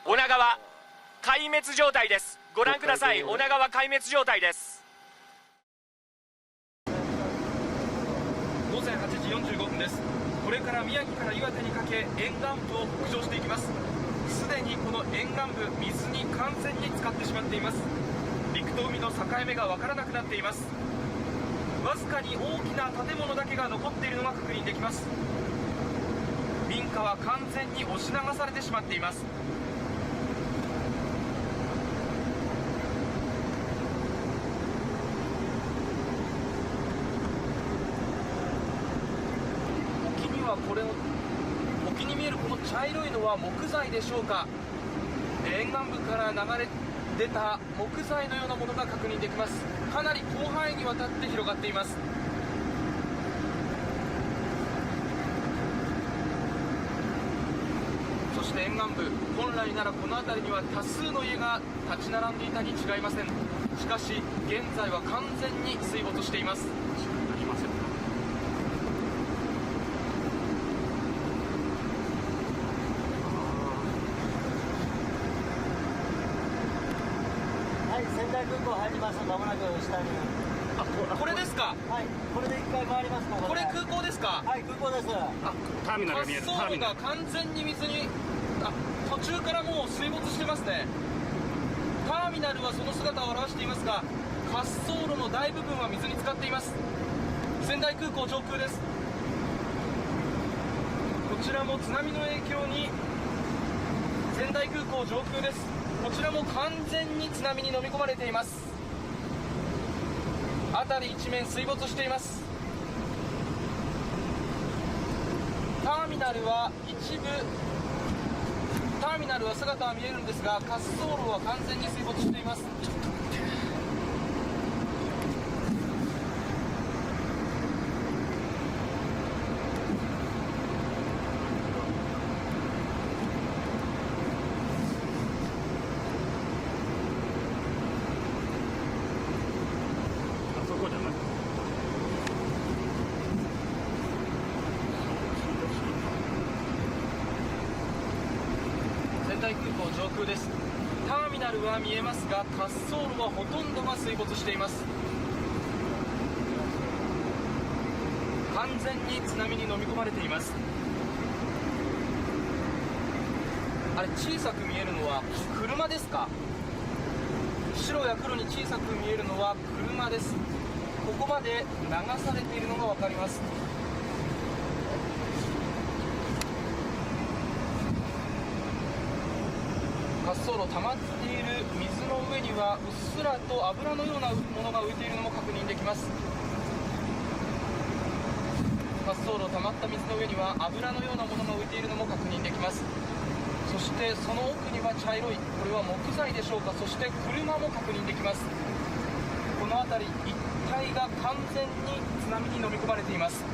女川壊滅状態です。ご覧ください。女川壊滅状態です。午前8時45分です。これから宮城から岩手にかけ沿岸部を北上していきます。すでにこの沿岸部、水に完全に浸かってしまっています。陸と海の境目が分からなくなっています。わずかに大きな建物だけが残っているのが確認できます。民家は完全に押し流されてしまっています。沖に見えるこの茶色いのは木材でしょうか。沿岸部から流れ出た木材のようなものが確認できます。かなり広範囲にわたって広がっています。そして沿岸部、本来ならこの辺りには多数の家が立ち並んでいたに違いません。しかし現在は完全に水没しています。仙台空港入ります。まもなく下に。これですか。はい、これで一回回ります。これ空港ですか。はい、空港です。ターミナルが見える。滑走路が完全に水に、途中からもう水没してますね。ターミナルはその姿を表していますが、滑走路の大部分は水に浸かっています。仙台空港上空です。こちらも津波の影響に、仙台空港上空です。こちらも完全に津波に飲み込まれています。辺り一面水没しています。ターミナルは姿は見えるんですが、滑走路は完全に水没しています。仙台空港上空です。ターミナルは見えますが、滑走路はほとんどが水没しています。完全に津波に飲み込まれています。あれ、小さく見えるのは車ですか。白や黒に小さく見えるのは車です。ここまで流されているのが分かります。滑走路、溜まっている水の上にはうっすらと油のようなものが浮いているのも確認できます。滑走路、溜まった水の上には油のようなものが浮いているのも確認できます。そしてその奥には茶色い、これは木材でしょうか。そして車も確認できます。この辺り一帯が完全に津波に飲み込まれています。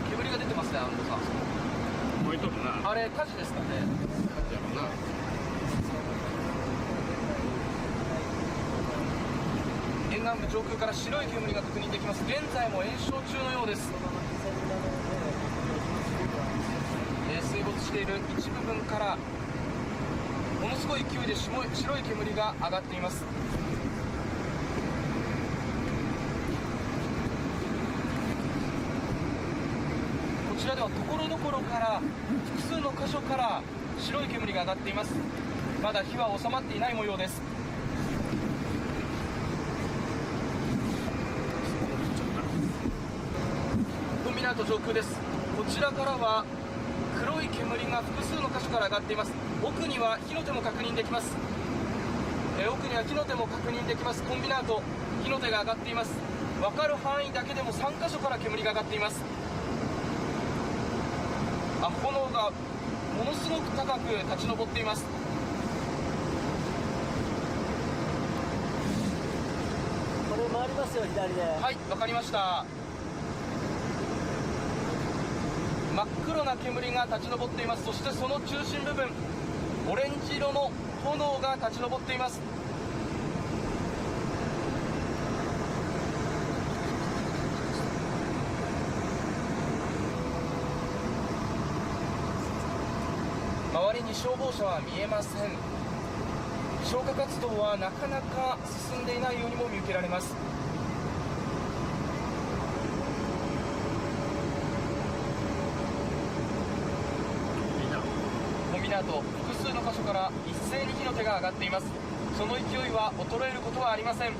煙が出てますね、安藤さん。燃えとるな。あれ火事ですかね。火事やろうな。沿岸部上空から白い煙が確認できます。現在も延焼中のようです。水没している一部分からものすごい勢いで白い煙が上がっています。こちらではところどころから複数の箇所から白い煙が上がっています。まだ火は収まっていない模様です。コンビナート上空です。こちらからは黒い煙が複数の箇所から上がっています。奥には火の手も確認できます。奥には火の手も確認できます。コンビナート、火の手が上がっています。分かる範囲だけでも3箇所から煙が上がっています。炎がものすごく高く立ち上っています。これ回りますよ、左で。はい、わかりました。真っ黒な煙が立ち上っています。そしてその中心部分、オレンジ色の炎が立ち上っています。りに消防車は見えません。消火活動はなかなか進んでいないようにも見受けられます。コミナート複数の箇所から一斉に火の手が上がっています。その勢いは衰えることはありません。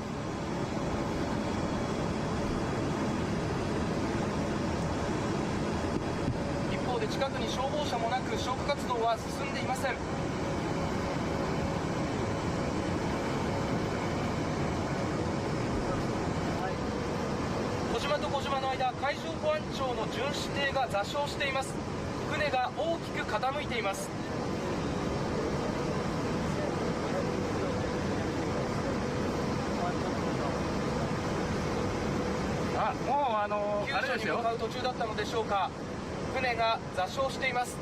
一方で近くに消防車もなく消火活動は進んでいません。小島と小島の間、海上保安庁の巡視艇が座礁しています。船が大きく傾いています。あ、もう救あれですよ。助に向かう途中だったのでしょうか。船が座礁しています。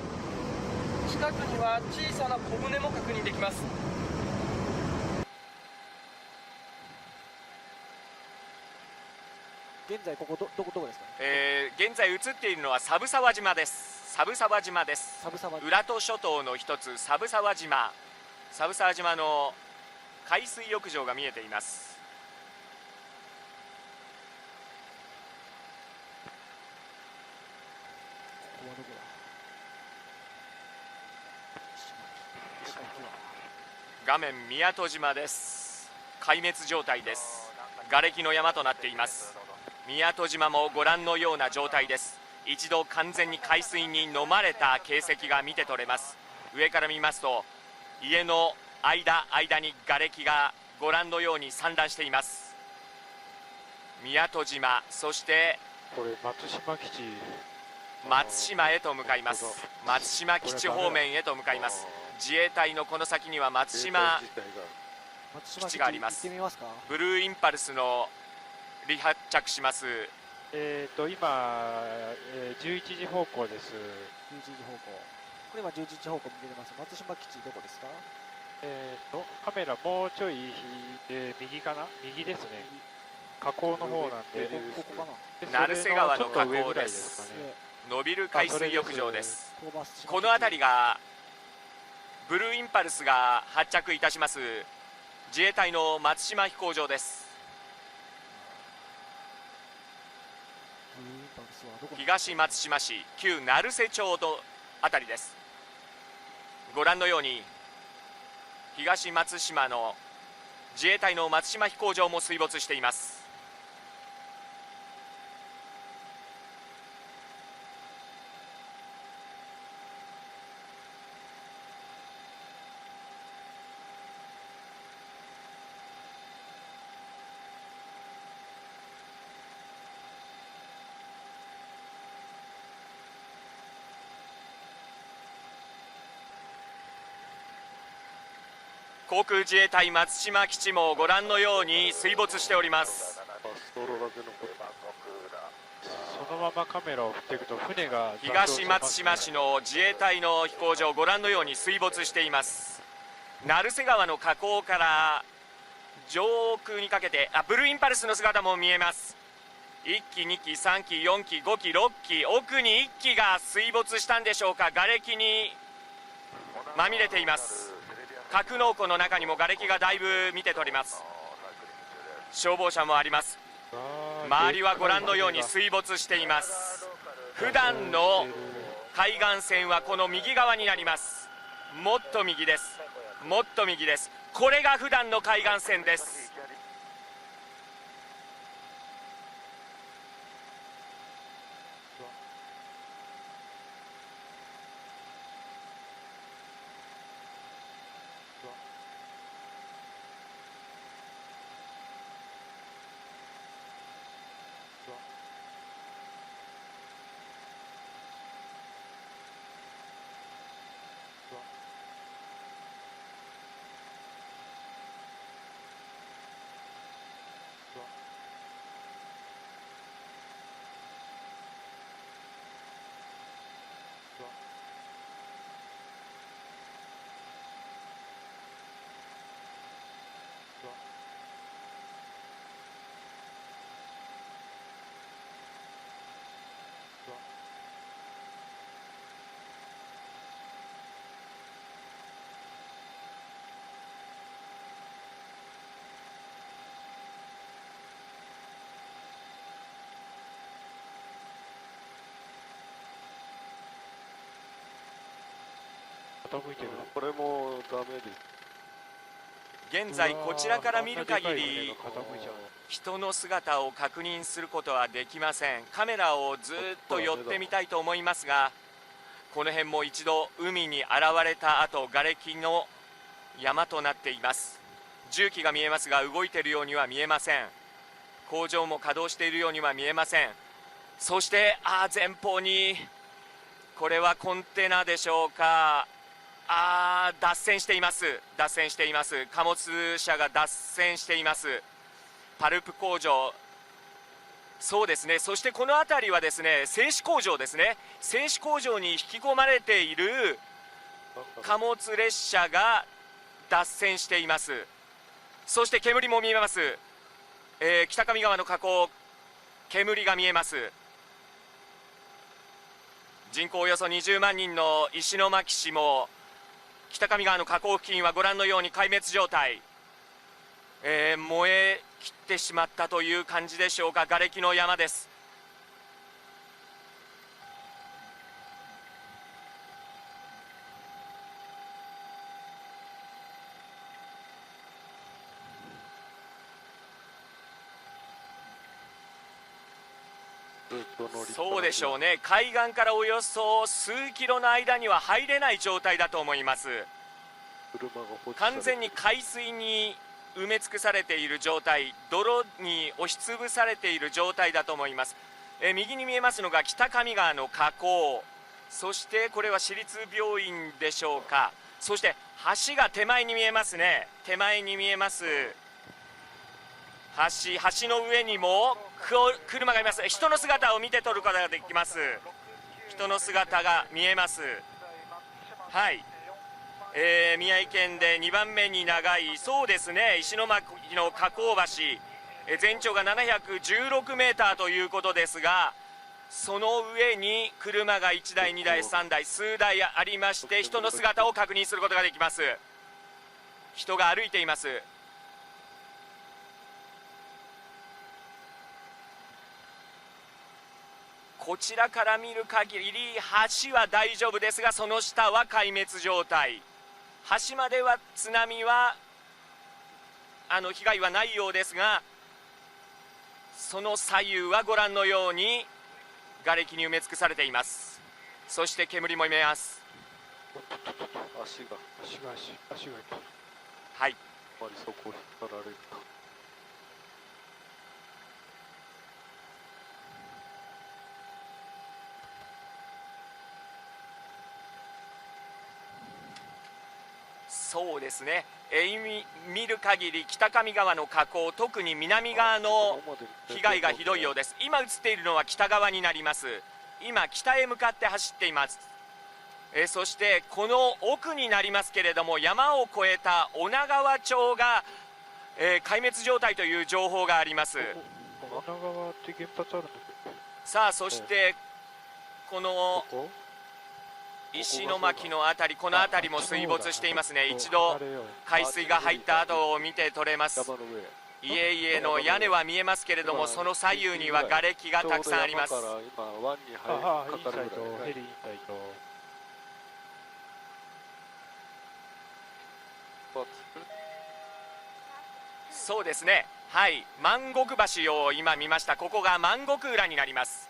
近くには小さな小舟も確認できます。現在ここどこですか？現在映っているのはサブサワ島です。サブサワ島です。サブサバ。浦戸諸島の一つサブサワ島。サブサワ島の海水浴場が見えています。ここはどこだ？画面宮戸島です。壊滅状態です。瓦礫の山となっています。宮戸島もご覧のような状態です。一度完全に海水に飲まれた形跡が見て取れます。上から見ますと家の間に瓦礫がご覧のように散乱しています。宮戸島、そしてこれ松島基地、松島へと向かいます。松島基地方面へと向かいます。自衛隊のこの先には松島基地があります。行ってみますか？ブルーインパルスの離発着します。今、11時方向です。11時方向。これ今11時方向見てます。松島基地どこですか？カメラもうちょい、右かな、右ですね。河口の方なんで、ここかな。成瀬川の河口です。ちょっと上ぐらいですかね。伸びる海水浴場です。ここの辺りがブルーインパルスが発着いたします自衛隊の松島飛行場です。東松島市旧成瀬町の辺りです。ご覧のように東松島の自衛隊の松島飛行場も水没しています。航空自衛隊松島基地もご覧のように水没しております。そのままカメラを振っていくと船が東松島市の自衛隊の飛行場ご覧のように水没しています。成瀬川の河口から上空にかけてブルーインパルスの姿も見えます。1機2機3機4機5機6機奥に1機が水没したんでしょうか。瓦礫にまみれています。格納庫の中にも瓦礫がだいぶ見て取れます。消防車もあります。周りはご覧のように水没しています。普段の海岸線はこの右側になります。もっと右です。もっと右です。これが普段の海岸線です。傾いてる。これもダメです。現在こちらから見る限り傾いちゃう。人の姿を確認することはできません。カメラをずっと寄ってみたいと思いますが、この辺も一度海に現れた後、瓦礫の山となっています。重機が見えますが動いているようには見えません。工場も稼働しているようには見えません。そして前方にこれはコンテナでしょうか。脱線しています。脱線しています。貨物車が脱線しています。パルプ工場、そうですね。そしてこの辺りはですね、製紙工場ですね。製紙工場に引き込まれている貨物列車が脱線しています。そして煙も見えます。北上川の河口、煙が見えます。人口およそ20万人の石巻市も北上川の河口付近はご覧のように壊滅状態、燃え切ってしまったという感じでしょうか。瓦礫の山です。そうでしょうね。海岸からおよそ数キロの間には入れない状態だと思います。完全に海水に埋め尽くされている状態、泥に押しつぶされている状態だと思います。右に見えますのが北上川の河口、そしてこれは私立病院でしょうか。そして橋が手前に見えますね。手前に見えます橋の上にも車がいます。人の姿を見て取ることができます。人の姿が見えます。はい、宮城県で2番目に長い、そうですね、石巻の河口橋、全長が716メーターということですが、その上に車が1台2台3台数台ありまして、人の姿を確認することができます。人が歩いています。こちらから見る限り橋は大丈夫ですが、その下は壊滅状態。橋までは津波は被害はないようですが、その左右はご覧のように瓦礫に埋め尽くされています。そして煙も見えます。足がはい、あまりそこを引っ張られるか。そうですね、見る限り北上川の河口、特に南側の被害がひどいようです。今映っているのは北側になります。今北へ向かって走っています。そしてこの奥になりますけれども、山を越えた女川町が、壊滅状態という情報があります。女川って原発あるの？さあ、そしてこの石巻の辺り、この辺りも水没していますね。一度海水が入った跡を見て取れます。家々の屋根は見えますけれども、その左右には瓦礫がたくさんあります。今湾に入るかかるぐらい。ヘリインサイト。そうですね、はい、万石橋を今見ました。ここが万石浦になります。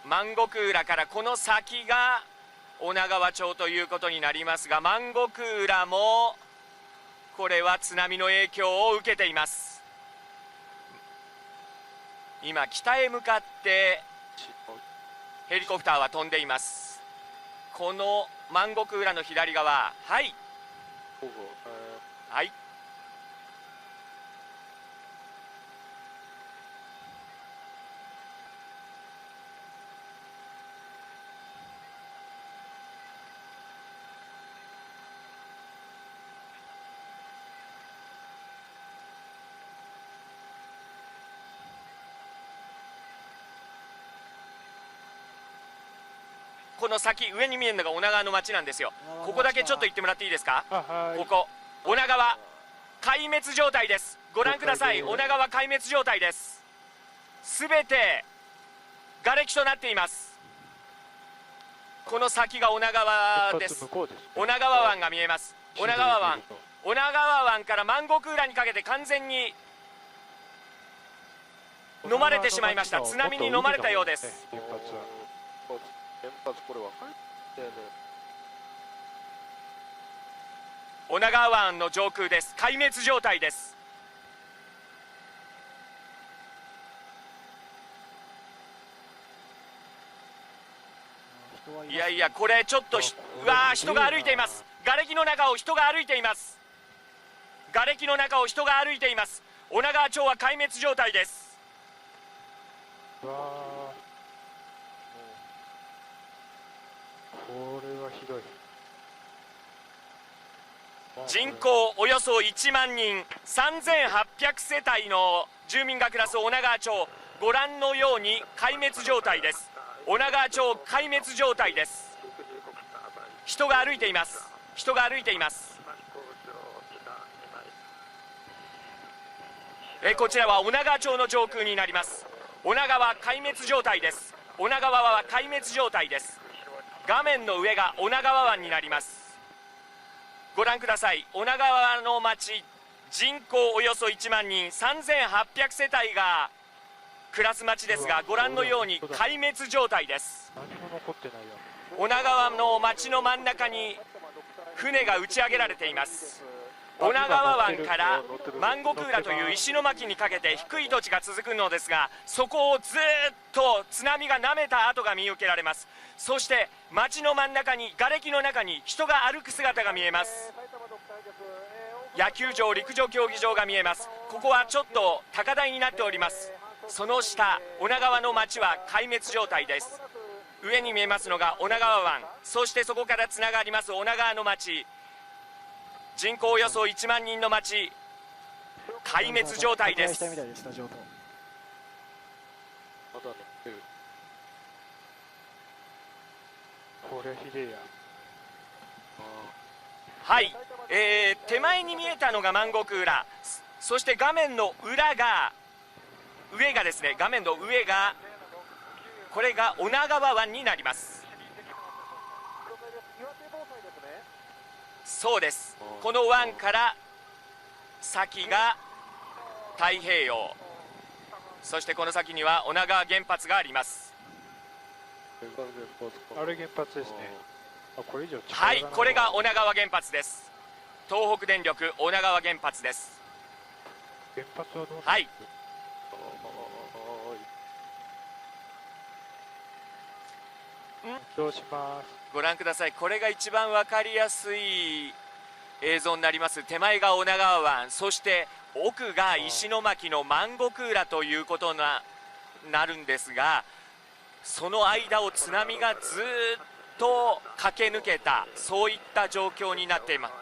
万石浦からこの先が女川町ということになりますが、万石浦もこれは津波の影響を受けています。今北へ向かってヘリコプターは飛んでいます。この万石浦の左側、はいはい、この先上に見えるのが女川の町なんですよ。ここだけちょっと行ってもらっていいですか。ここ女川壊滅状態です。ご覧ください。女川壊滅状態です。すべて瓦礫となっています。この先が女川で出発す。向こうですね。女川湾が見えます。女川湾、女川湾から万石浦にかけて完全に飲まれてしまいました。津波に飲まれたようです。原発は原発これ分かってね。女川湾の上空です。壊滅状態です。いやいや、これちょっとうわー、人が歩いています。瓦礫の中を人が歩いています。瓦礫の中を人が歩いています。女川町は壊滅状態です。うわー、これはひどい。人口およそ1万人、3800世帯の住民が暮らす女川町、ご覧のように壊滅状態です。女川町壊滅状態です。人が歩いています。人が歩いています。こちらは女川町の上空になります。女川壊滅状態です。女川は壊滅状態です。画面の上が女川湾になります。ご覧ください。女川の町、人口およそ1万人、3800世帯が暮らす町ですが、ご覧のように壊滅状態です。何も残ってないよ。女川の町の真ん中に船が打ち上げられています。女川湾から万石浦という石巻にかけて低い土地が続くのですが、そこをずっと津波が舐めた跡が見受けられます。そして町の真ん中に、瓦礫の中に人が歩く姿が見えます。野球場、陸上競技場が見えます。ここはちょっと高台になっております。その下、女川の町は壊滅状態です。上に見えますのが女川湾、そしてそこからつながります女川の町、人口およそ1万人の町、壊滅状態です。まだ乗ってる。これひでえや。はい、手前に見えたのが万石浦、そして画面の裏が、上がですね、画面の上が、これが女川湾になります。そうです。この湾から先が太平洋、そしてこの先には女川原発があります。あれ原発ですね。あ、これ以上近はい、これが女川原発です。東北電力女川原発です。原発はどうなんですか。はい、どうします。ご覧ください。これが一番分かりやすい映像になります。手前が女川湾、そして奥が石巻の万石浦ということになるんですが、その間を津波がずっと駆け抜けた、そういった状況になっています。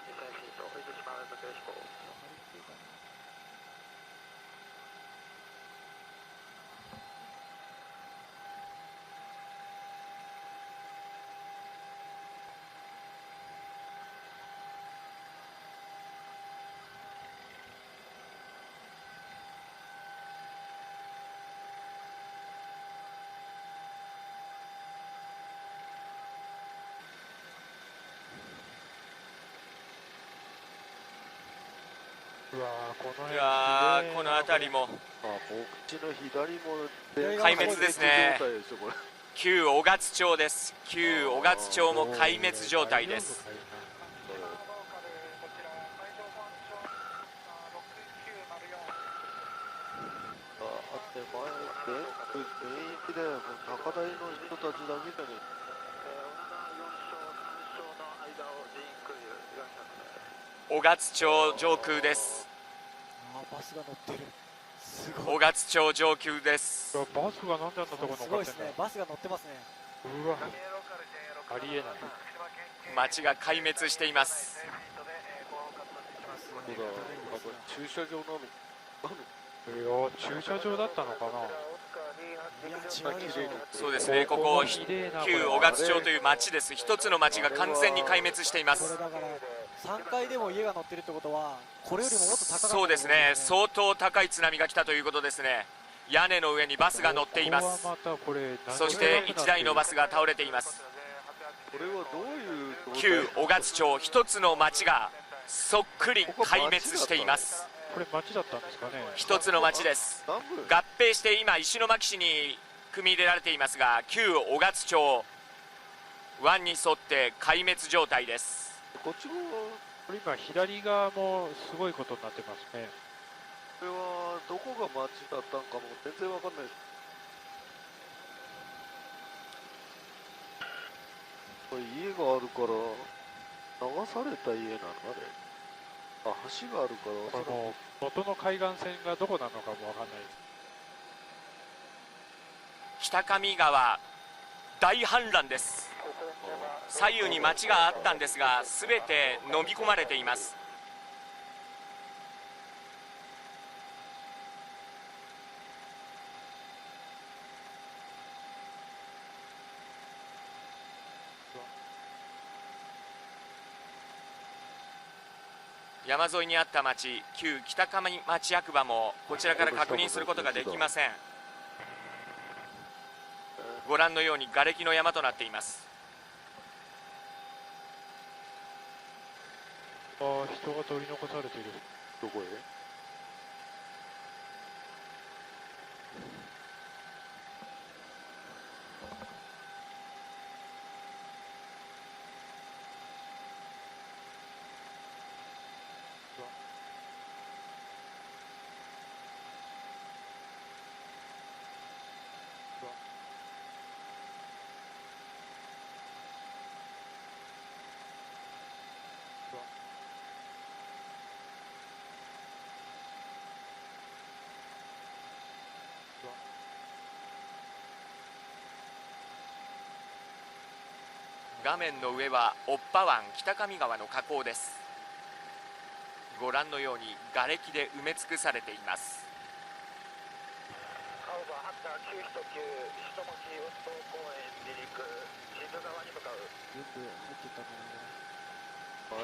うわー、この辺いやー、この辺りもあ、僕地の左も壊滅ですね。状態ですよこれ。旧雄勝町です。旧雄勝町も壊滅状態です。手前で全域で高台の人たちだけでね。雄勝町上空です。バスが乗ってる。すごい。雄勝町上空です。バスがなんであんなところすごいですね。バスが乗ってますね。うわ、ありえない。町が壊滅しています。そうだ、駐車場なの。いや、駐車場だったのかな。いや、違うでしょう。そうですね、ここ旧雄勝町という町です。一つの町が完全に壊滅していまこれす。だから3階でも家が乗ってるってことは、これよりももっと高かったそうですね、相当高い津波が来たということですね。屋根の上にバスが乗っています。ここはまたこれそして1台のバスが倒れています。これはどういう旧雄勝町一つの町がそっくり壊滅しています。これ町だったんですかね。一つの町です。南部合併して今石巻市に組み入れられていますが、旧雄勝町湾に沿って壊滅状態です。こっち側これ今左側もすごいことになってますね。これはどこが町だったんかも全然わかんないです。これ家があるから流された家なのあれ。あ、橋があるからおそらくこれもう元の海岸線がどこなのかもわかんないです。北上川大氾濫です。左右に町があったんですが、全て飲み込まれています。山沿いにあった町、旧北上町役場もこちらから確認することができません。ご覧のように瓦礫の山となっています。ああ、人が取り残されている。どこへ画面の上はオッパ湾北上川の河口です。ご覧のように瓦礫で埋め尽くされています。青葉ハンター9と9、下町運動公園離陸、静川に向かう。全部入ってたか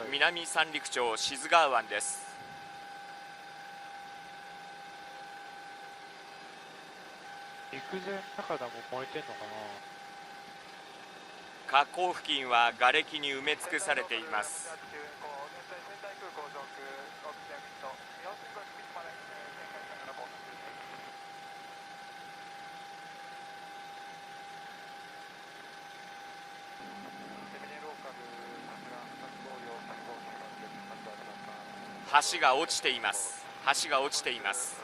な。南三陸町志津川湾です。陸前高田も燃えてんのかな。河口付近は瓦礫に埋め尽くされています。橋が落ちています。橋が落ちています。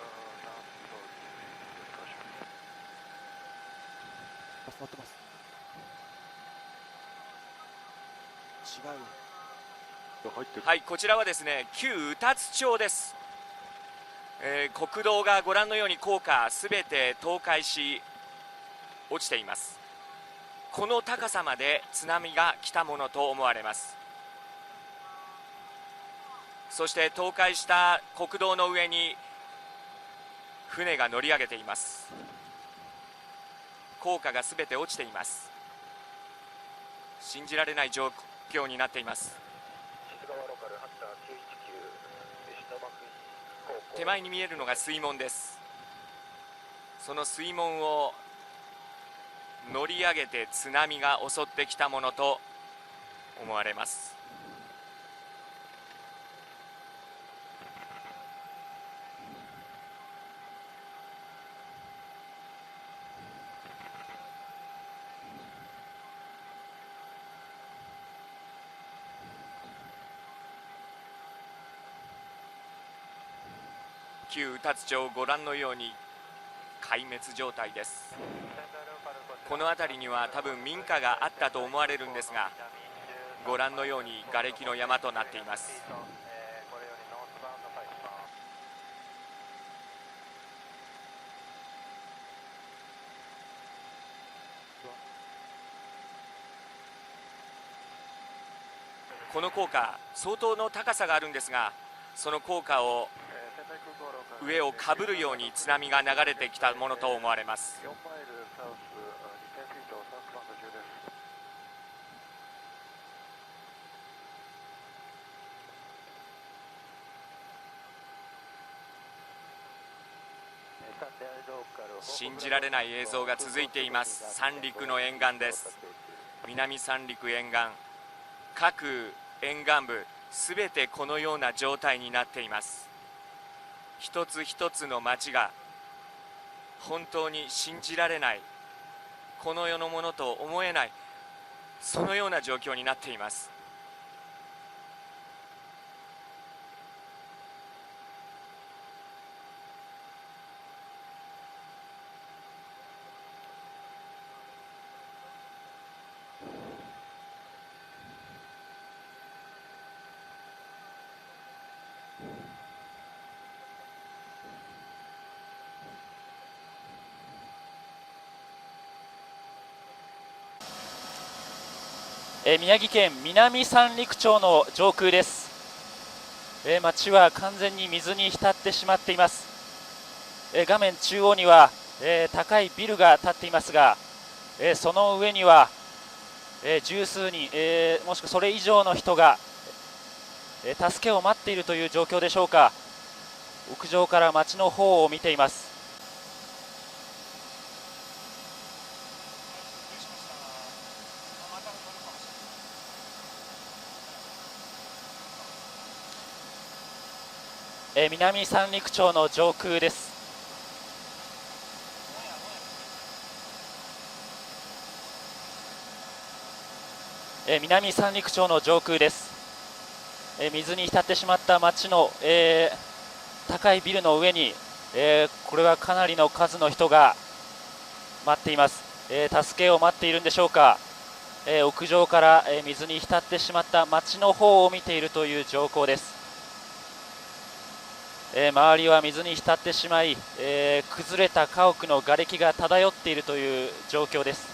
待ってます。違う。入ってる。はい、こちらはですね、旧宇達町です。国道がご覧のように高架すべて倒壊し落ちています。この高さまで津波が来たものと思われます。そして倒壊した国道の上に船が乗り上げています。高架がすべて落ちています。信じられない状況になっています。手前に見えるのが水門です。その水門を乗り上げて津波が襲ってきたものと思われます。旧宇達町、ご覧のように壊滅状態です。この辺りには多分民家があったと思われるんですが、ご覧のように瓦礫の山となっています。この高架、相当の高さがあるんですが、その高架を上をかぶるように津波が流れてきたものと思われます。4マイルサウス2000フィートサウスバウンド中です。信じられない映像が続いています。三陸の沿岸です。南三陸沿岸各沿岸部すべてこのような状態になっています。一つ一つの町が本当に信じられない、この世のものと思えない、そのような状況になっています。宮城県南三陸町の上空です。町は完全に水に浸ってしまっています。画面中央には高いビルが建っていますが、その上には十数人、もしくはそれ以上の人が助けを待っているという状況でしょうか。屋上から町の方を見ています。南三陸町の上空です。南三陸町の上空です。水に浸ってしまった町の、高いビルの上に、これはかなりの数の人が待っています。助けを待っているんでしょうか。屋上から、水に浸ってしまった町の方を見ているという状況です。周りは水に浸ってしまい、崩れた家屋の瓦礫が漂っているという状況です。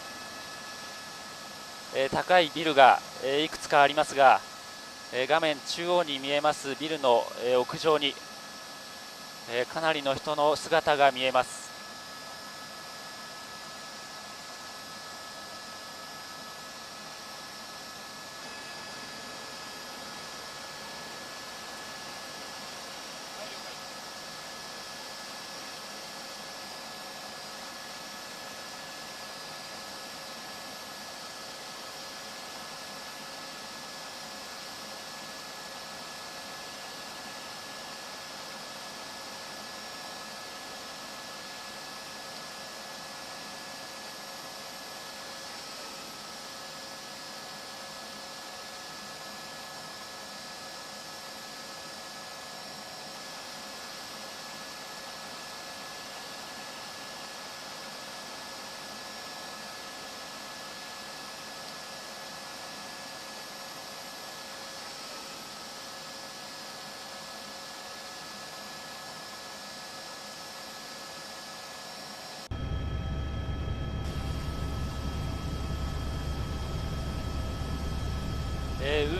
高いビルが、いくつかありますが、画面中央に見えますビルの、屋上に、かなりの人の姿が見えます。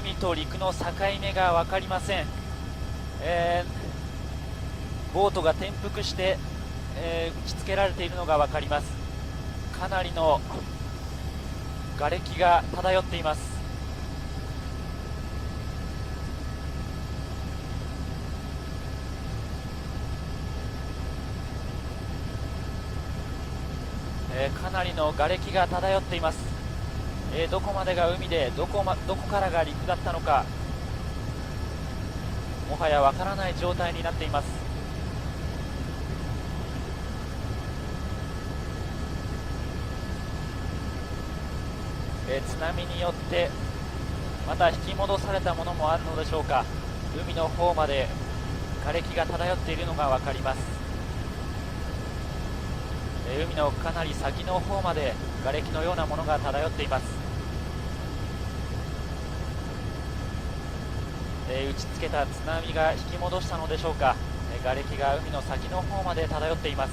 海と陸の境目が分かりません。ボートが転覆して、打ち付けられているのが分かります。かなりの瓦礫が漂っています。かなりの瓦礫が漂っています。どこまでが海でどこからが陸だったのか、もはやわからない状態になっています。津波によってまた引き戻されたものもあるのでしょうか。海の方まで瓦礫が漂っているのがわかります。海のかなり先の方まで瓦礫のようなものが漂っています。打ちつけた津波が引き戻したのでしょうか。瓦礫が海の先の方まで漂っています。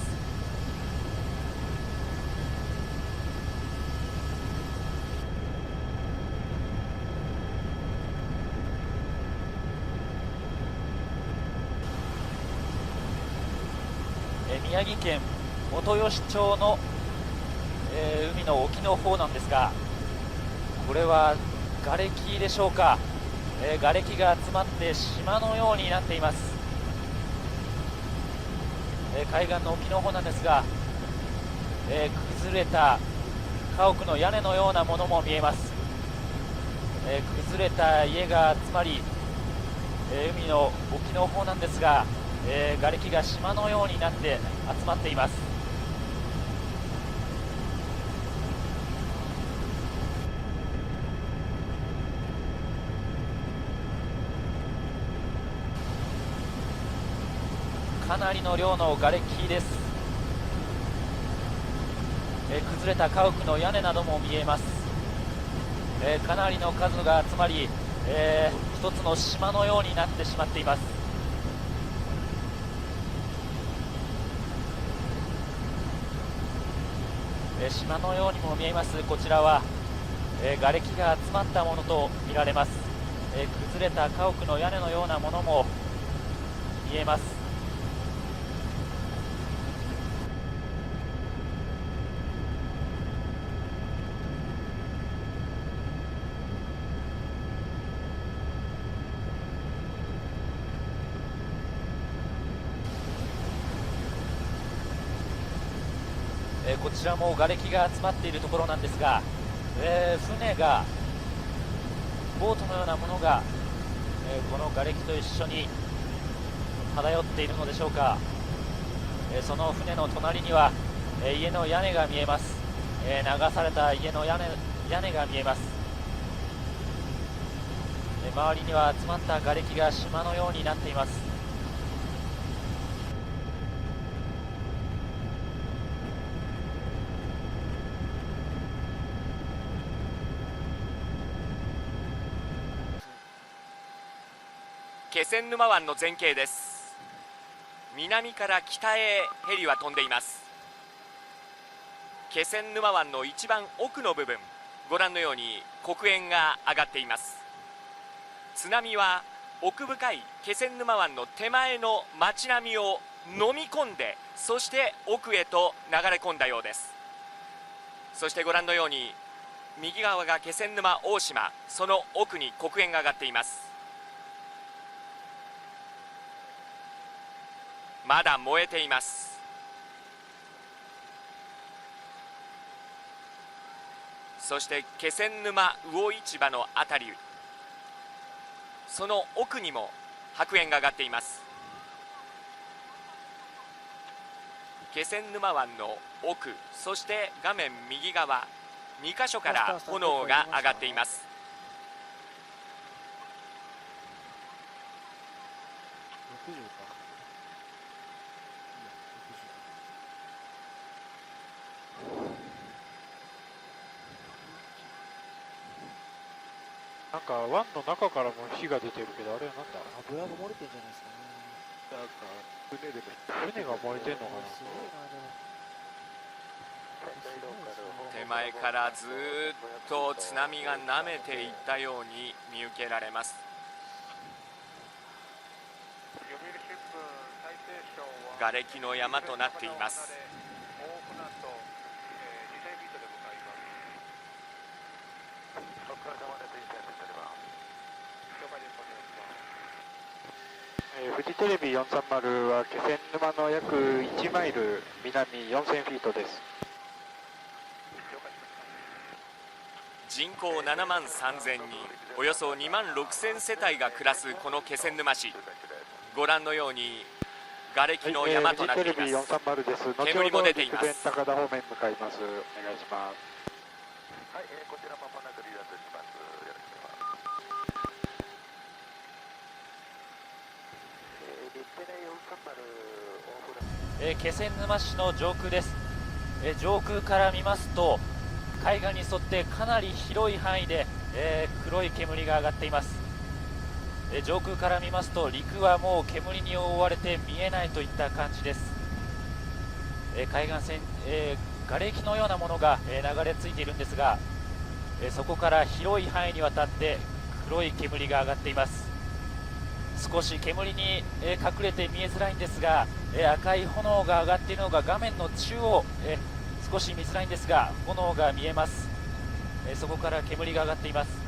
宮城県本吉町の、海の沖の方なんですが、これは瓦礫でしょうか。瓦礫が集まって島のようになっています。海岸の沖の方なんですが、崩れた家屋の屋根のようなものも見えます。崩れた家が集まり、海の沖の方なんですが、瓦礫が島のようになって集まっています。かなりの量の瓦礫です。崩れた家屋の屋根なども見えます。かなりの数が集まり、一つの島のようになってしまっています。島のようにも見えます。こちらは、瓦礫が集まったものとみられます。崩れた家屋の屋根のようなものも見えます。こちらも瓦礫が集まっているところなんですが、船がボートのようなものが、この瓦礫と一緒に漂っているのでしょうか。その船の隣には、家の屋根が見えます。流された家の屋根が見えます。周りには集まった瓦礫が島のようになっています。気仙沼湾の全景です。南から北へヘリは飛んでいます。気仙沼湾の一番奥の部分、ご覧のように黒煙が上がっています。津波は奥深い気仙沼湾の手前の町並みを飲み込んで、そして奥へと流れ込んだようです。そしてご覧のように右側が気仙沼大島、その奥に黒煙が上がっています。まだ燃えています。そして気仙沼魚市場のあたり、その奥にも白煙が上がっています。気仙沼湾の奥、そして画面右側2カ所から炎が上がっています。60か。なんか湾の中からも火が出てるけど、あれはなんだ。油が漏れてんじゃないですかね。なんか船でも船が燃えてんのかな。すごいな、でも。手前からずーっと津波が舐めていったように見受けられます。瓦礫の山となっています。フジテレビ430は気仙沼の約1マイル南4000フィートです。人口7万3000人、およそ2万6000世帯が暮らすこの気仙沼市、ご覧のように瓦礫の山となっています。フジテレビ430です。後ほ煙もど出ています。陸前高田方面向かいます。お願いします。はい、こちらまもなく離脱します。よろしくお願いします。日テレ430オーフラ気仙沼市の上空です。上空から見ますと海岸に沿ってかなり広い範囲で、黒い煙が上がっています。上空から見ますと陸はもう煙に覆われて見えないといった感じです。海岸線、瓦礫のようなものが、流れ着いているんですが、そこから広い範囲にわたって黒い煙が上がっています。少し煙に、隠れて見えづらいんですが、赤い炎が上がっているのが画面の中央、少し見づらいんですが炎が見えます。そこから煙が上がっています。